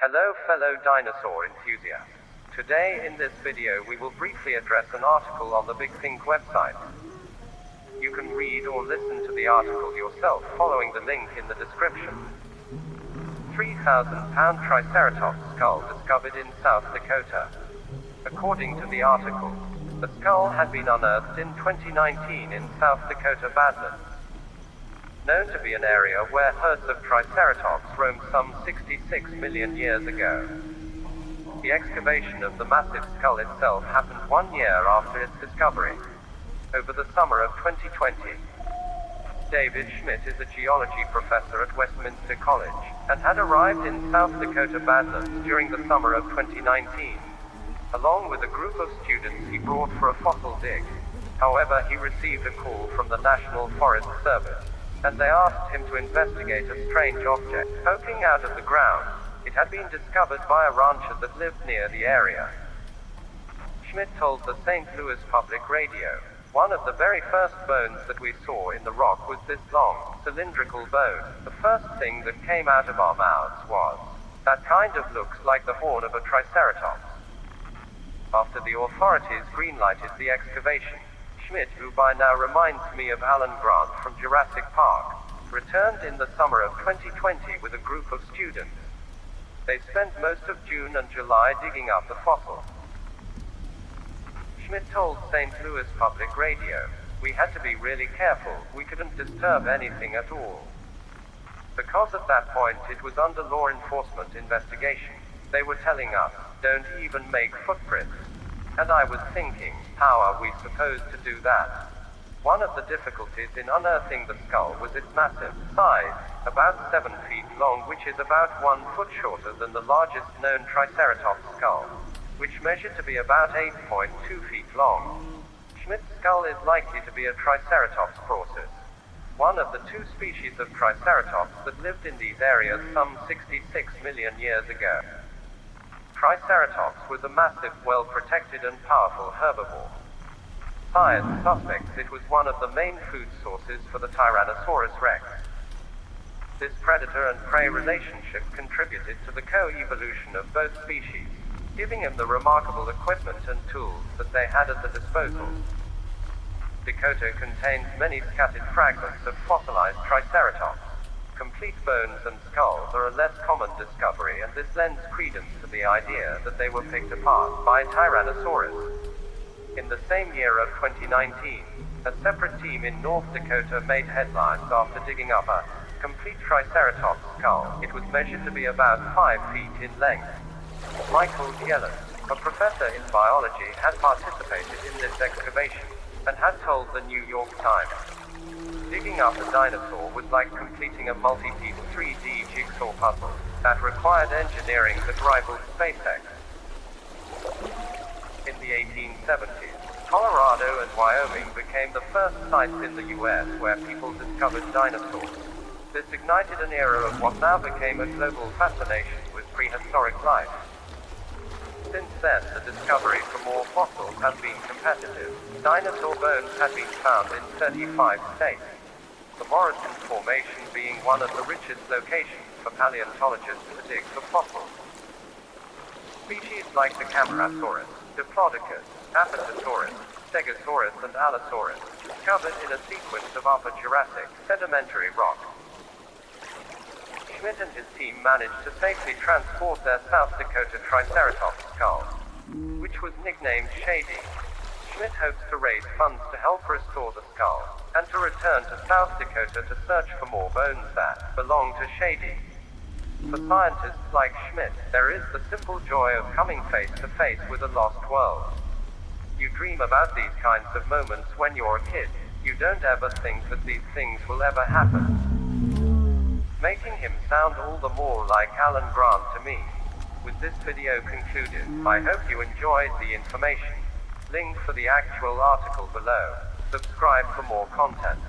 Hello fellow dinosaur enthusiasts. Today in this video we will briefly address an article on the Big Think website. You can read or listen to the article yourself following the link in the description. 3,000-pound Triceratops skull discovered in South Dakota. According to the article, the skull had been unearthed in 2019 in South Dakota Badlands, known to be an area where herds of Triceratops roamed some 66 million years ago. The excavation of the massive skull itself happened 1 year after its discovery, over the summer of 2020. David Schmidt is a geology professor at Westminster College, and had arrived in South Dakota Badlands during the summer of 2019, along with a group of students he brought for a fossil dig. However, he received a call from the National Forest Service, and they asked him to investigate a strange object poking out of the ground. It had been discovered by a rancher that lived near the area. Schmidt told the St. Louis Public Radio, "One of the very first bones that we saw in the rock was this long, cylindrical bone. The first thing that came out of our mouths was, that kind of looks like the horn of a Triceratops." After the authorities greenlighted the excavation, Schmidt, who by now reminds me of Alan Grant from Jurassic Park, returned in the summer of 2020 with a group of students. They spent most of June and July digging up the fossil. Schmidt told St. Louis Public Radio, "We had to be really careful, we couldn't disturb anything at all. Because at that point it was under law enforcement investigation. They were telling us, don't even make footprints. And I was thinking, how are we supposed to do that?" One of the difficulties in unearthing the skull was its massive size, about 7 feet long, which is about 1 foot shorter than the largest known Triceratops skull, which measured to be about 8.2 feet long. Schmidt's skull is likely to be a Triceratops crossus, one of the 2 species of Triceratops that lived in these areas some 66 million years ago. Triceratops was a massive, well-protected and powerful herbivore. Science suspects it was one of the main food sources for the Tyrannosaurus rex. This predator and prey relationship contributed to the co-evolution of both species, giving them the remarkable equipment and tools that they had at their disposal. Dakota contains many scattered fragments of fossilized Triceratops. Complete bones and skulls are a less common discovery, and this lends credence to the idea that they were picked apart by Tyrannosaurus. In the same year of 2019, a separate team in North Dakota made headlines after digging up a complete Triceratops skull. It was measured to be about 5 feet in length. Michael Yellen, a professor in biology, had participated in this excavation, and had told the New York Times, "Digging up a dinosaur was like completing a multi-piece 3D jigsaw puzzle that required engineering that rivaled SpaceX." In the 1870s, Colorado and Wyoming became the first sites in the US where people discovered dinosaurs. This ignited an era of what now became a global fascination with prehistoric life. Since then, the discovery for more fossils has been competitive. Dinosaur bones had been found in 35 states, the Morrison Formation being one of the richest locations for paleontologists to dig for fossils. Species like the Camarasaurus, Diplodocus, Apatosaurus, Stegosaurus and Allosaurus, discovered in a sequence of Upper Jurassic sedimentary rock. Schmidt and his team managed to safely transport their South Dakota Triceratops skull, which was nicknamed Shady. Schmidt hopes to raise funds to help restore the skull, and to return to South Dakota to search for more bones that belong to Shady. For scientists like Schmidt, there is the simple joy of coming face to face with a lost world. You dream about these kinds of moments when you're a kid. You don't ever think that these things will ever happen, making him sound all the more like Alan Grant to me. With this video concluded, I hope you enjoyed the information. Link for the actual article below. Subscribe for more content.